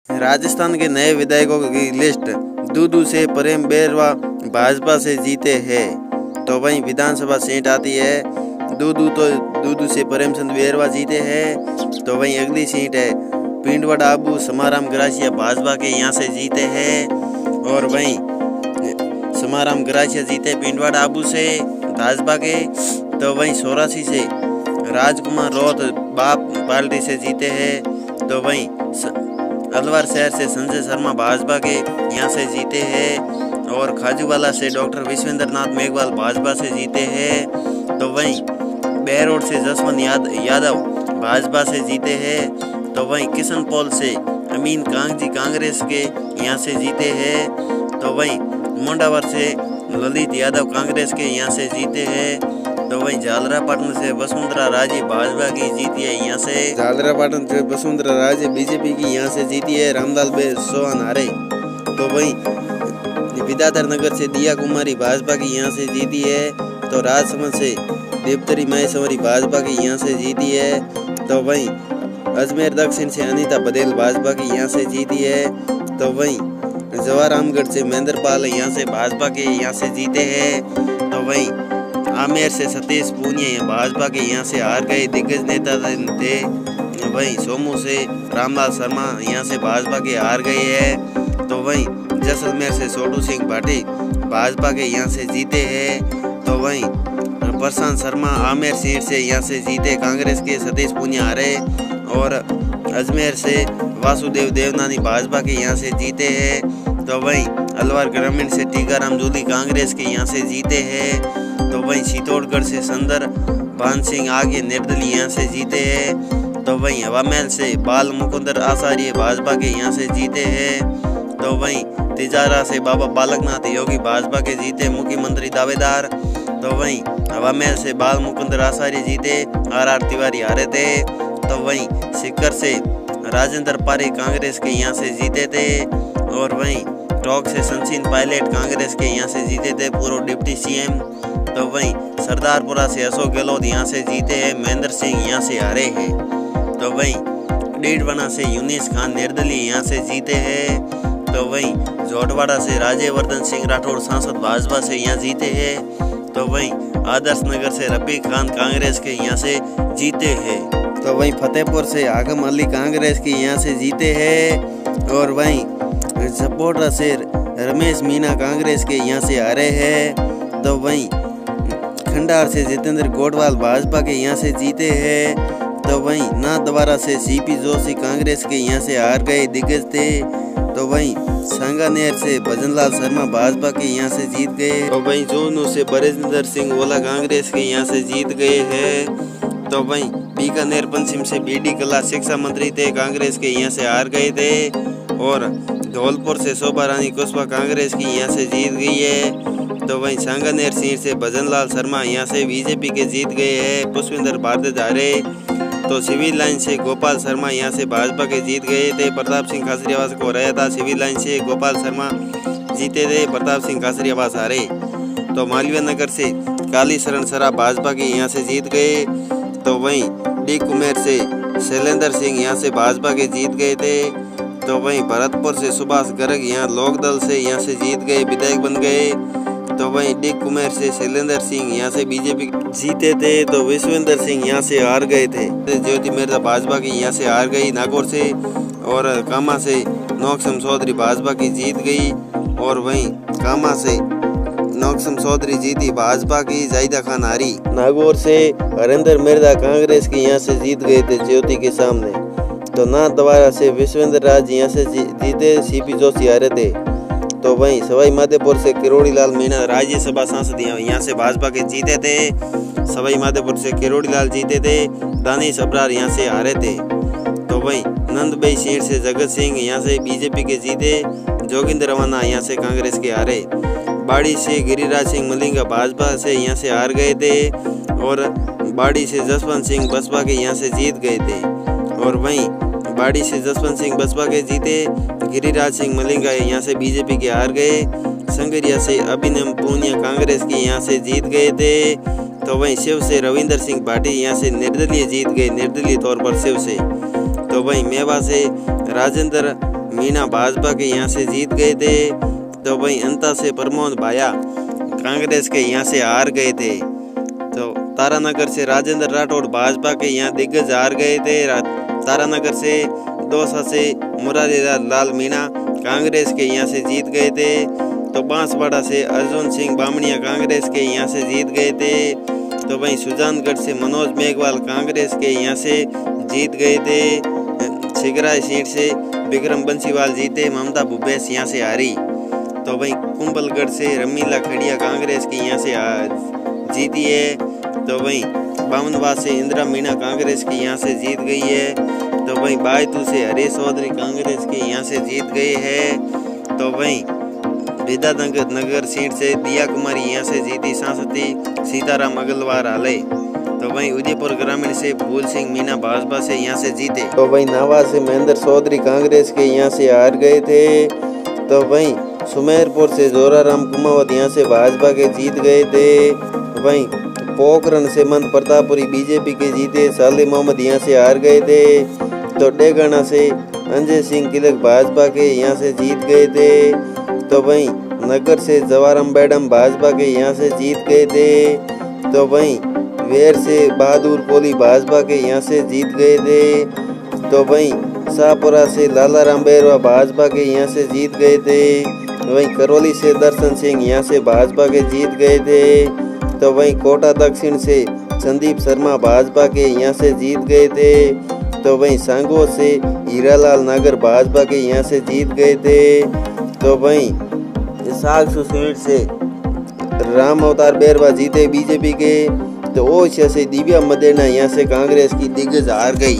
राजस्थान के नए विधायकों की लिस्ट। दूदू से प्रेम बैरवा भाजपा से जीते हैं। तो वहीं विधानसभा सीट आती है दूदू से प्रेमचंद बैरवा जीते हैं। तो वहीं अगली सीट है पिंडवाड़ा आबू समाराम ग्रासिया भाजपा के यहाँ से जीते हैं। और वहीं समाराम ग्रासिया जीते पिंडवाड़ा आबू से भाजपा के। तो वहीं 84 से राजकुमार रोहत बाप पार्टी से जीते हैं। तो वहीं अलवर शहर से संजय शर्मा भाजपा के यहाँ से जीते हैं। और खाजूवाला से डॉक्टर विश्वेंद्र नाथ मेघवाल भाजपा से जीते हैं। तो वहीं बहरोड से जसवंत यादव भाजपा से जीते हैं। तो वहीं किशनपोल से अमीन कांगजी कांग्रेस के यहाँ से जीते हैं। तो वहीं मुंडावर से ललित यादव कांग्रेस के यहाँ से जीते हैं। तो वहीं झालरापाटन से वसुंधरा राजे भाजपा की जीती है यहाँ से। झालरापाटन से वसुंधरा राजे बीजेपी की यहाँ से जीती है। रामलाल चौहान हारे। तो वहीं विद्याधर नगर से दिया कुमारी भाजपा की यहाँ से जीती है। तो राजसमंद से देवतरी महेश्वरी भाजपा की यहाँ से जीती है। तो वहीं अजमेर दक्षिण से अनीता बदेल भाजपा की यहाँ से जीती है। तो वहीं जवाहरामगढ़ से महेंद्र पाल यहाँ से भाजपा के यहाँ से जीते हैं। तो वहीं आमेर से सतीश पूनिया भाजपा के यहाँ से हार गए दिग्गज नेता थे। वहीं सोमू से रामलाल शर्मा यहाँ से भाजपा के हार गए हैं। तो वहीं जैसलमेर से छोटू सिंह भाटी भाजपा के यहाँ से जीते हैं। तो वहीं प्रशांत शर्मा आमेर सीट से यहाँ से जीते कांग्रेस के, सतीश पूनिया हारे। और अजमेर से वासुदेव देवनानी भाजपा के यहाँ से जीते हैं। तो वहीं अलवर ग्रामीण से टीकाराम जूली कांग्रेस के यहाँ से जीते हैं। तो वहीं चित्तौड़गढ़ से संदर भान सिंह आगे निर्दलीय यहाँ से जीते हैं। तो वहीं हवामहल से बाल मुकुंदर आचार्य भाजपा के यहाँ से जीते हैं। तो वहीं तिजारा से बाबा बालकनाथ योगी भाजपा के जीते मुख्यमंत्री दावेदार। तो वहीं हवामहल से बाल मुकुंदर आचार्य जीते, RR तिवारी हारे थे। तो वहीं सीकर से राजेंद्र पारी कांग्रेस के यहाँ से जीते थे। और वहीं टोंक से सचिन पायलट कांग्रेस के यहाँ से जीते थे, पूर्व डिप्टी CM। तो वहीं सरदारपुरा से अशोक गहलोत यहाँ से जीते हैं, महेंद्र सिंह यहाँ से हारे हैं। तो वहीं डीडवाना से यूनिस खान निर्दलीय यहाँ से जीते हैं। तो वहीं जोटवाड़ा से राज्यवर्धन सिंह राठौड़ सांसद भाजपा से यहाँ जीते हैं। तो वहीं आदर्श नगर से रफीक खान कांग्रेस के यहाँ से जीते हैं। तो वहीं फतेहपुर से आगम अली कांग्रेस के यहाँ से जीते हैं। और वहीं सपोटा से रमेश मीना कांग्रेस के यहाँ से हारे हैं। तो वहीं खंडार से जितेंद्र गोडवाल भाजपा के यहाँ से जीते हैं। तो वहीं नाथद्वारा से CP जोशी कांग्रेस के यहाँ से हार गए दिग्गज थे। तो वहीं सांगानेर से भजनलाल शर्मा भाजपा के यहाँ से जीत गए। तो वहीं जोनू से बरेंद्र सिंह ओला कांग्रेस के यहाँ से जीत गए हैं। तो वहीं बीकानेर पश्चिम से BD कला शिक्षा मंत्री थे, कांग्रेस के यहाँ से हार गए थे। और धौलपुर से शोभा रानी कुशवाहा कांग्रेस की यहाँ से जीत गई है। तो वहीं सांगानेर सीट से भजनलाल शर्मा यहाँ से बीजेपी के जीत गए हैं, पुष्पेंद्र भारद्वाज हारे। तो सिविल लाइन से गोपाल शर्मा यहाँ से भाजपा के जीत गए थे, प्रताप सिंह खाचरियावास को हराया था। सिविल लाइन से गोपाल शर्मा जीते थे, प्रताप सिंह खाचरियावास हारे। तो मालवीय नगर से काली शरण सराफ भाजपा के यहाँ से जीत गए। तो वहीं डी कुमेर से शैलेंद्र सिंह यहाँ से भाजपा के जीत गए थे। तो वहीं भरतपुर से सुभाष गर्ग यहाँ लोकदल से यहाँ से जीत गए, विधायक बन गए। तो वहीं डी कुमेर से शैलेंद्र सिंह यहाँ से बीजेपी जीते थे। तो विश्वेंद्र सिंह यहाँ से हार गए थे। ज्योति मिर्जा भाजपा की यहाँ से हार गई नागौर से। और कामा से नौक्षम चौधरी भाजपा की जीत गई। और वहीं कामा से नौक्षम चौधरी जीती भाजपा की, जाहिदा खान हारी। नागौर से हरेंद्र मिर्जा कांग्रेस की यहाँ से जीत गए थे ज्योति के सामने। तो नाथद्वारा से विश्वेंद्र राज यहाँ से जीते, CP जोशी हारे थे। तो वहीं सवाई माधोपुर से किरोड़ी लाल मीणा राज्यसभा सांसद यहाँ से भाजपा के जीते थे। सवाई माधोपुर से किरोड़ी लाल जीते थे, दानिश अबरार यहाँ से हारे थे। तो वहीं नंदबई सीट से जगत सिंह यहाँ से बीजेपी के जीते, जोगिंदर रवाना यहाँ से कांग्रेस के हारे। बाड़ी से गिरिराज सिंह मलिंगा भाजपा से यहाँ से हार गए थे। और बाड़ी से जसवंत सिंह बसपा के यहाँ से जीत गए थे। और वहीं बाड़ी से जसवंत सिंह बसपा के जीते, गिरिराज सिंह मलिंगा यहाँ से बीजेपी के हार गए। संगरिया से अभिनव पूनिया कांग्रेस की यहाँ से जीत गए थे। तो वहीं शिव से रविंदर सिंह भाटी यहाँ से निर्दलीय जीत गए, निर्दलीय तौर पर शिव से। तो वहीं मेवा से राजेंद्र मीणा भाजपा के यहाँ से जीत गए थे। तो वहीं अंता से प्रमोद भाया कांग्रेस के यहाँ से हार गए थे। तो तारानगर से राजेंद्र राठौड़ भाजपा के यहाँ दिग्गज हार गए थे। तारानगर से दौसा से मुरारी लाल मीणा कांग्रेस के यहाँ से जीत गए थे। तो बांसवाड़ा से अर्जुन सिंह बामणिया कांग्रेस के यहाँ से जीत गए थे। तो वहीं सुजानगढ़ से मनोज मेघवाल कांग्रेस के यहाँ से जीत गए थे। सिगराई सीट से विक्रम बंसीवाल जीते, ममता भूपेश यहाँ से हारी। तो वहीं कुंभलगढ़ से रमीला खड़िया कांग्रेस की यहाँ से जीती है। तो वहीं बामनवास से इंदिरा मीणा कांग्रेस की यहाँ से जीत गई है। तो वहीं बायतू से हरीश चौधरी कांग्रेस के यहाँ से जीत गए हैं। तो वहीं विद्यानगर सीट से दिया कुमारी यहाँ से जीती सांसदी सीताराम अग्रवाल हाले। तो वहीं उदयपुर ग्रामीण से फूल सिंह मीणा भाजपा से यहाँ से जीते। तो वहीं नावा से महेंद्र चौधरी कांग्रेस के यहाँ से हार गए थे। तो वहीं सुमेरपुर से जोराराम कुमावत यहाँ से भाजपा के जीत गए थे। वहीं पोखरण से मंत प्रतापपुरी बीजेपी के जीते, साले मोहम्मद यहाँ से हार गए थे। तो डेगाना से अंजय सिंह तिलक भाजपा के यहाँ से जीत गए थे। तो वहीं नगर से जवाराम बैडम भाजपा के यहाँ से जीत गए थे। तो वहीं वेर से बहादुर कोहली भाजपा के यहाँ से जीत गए थे। तो वहीं शाहपुरा से लालाराम बैरवा भाजपा के यहाँ से जीत गए थे। वहीं करौली से दर्शन सिंह यहाँ से भाजपा के जीत गए थे। तो वहीं कोटा दक्षिण से संदीप शर्मा भाजपा के यहाँ से जीत गए थे। तो वहीं सांगो से हीरालाल नागर भाजपा के यहाँ से जीत गए थे। तो वहीं सागसू सीट से राम अवतार बैरवा जीते बीजेपी के। तो ओसिया से दिव्या मदेना यहाँ से कांग्रेस की दिग्गज हार गई।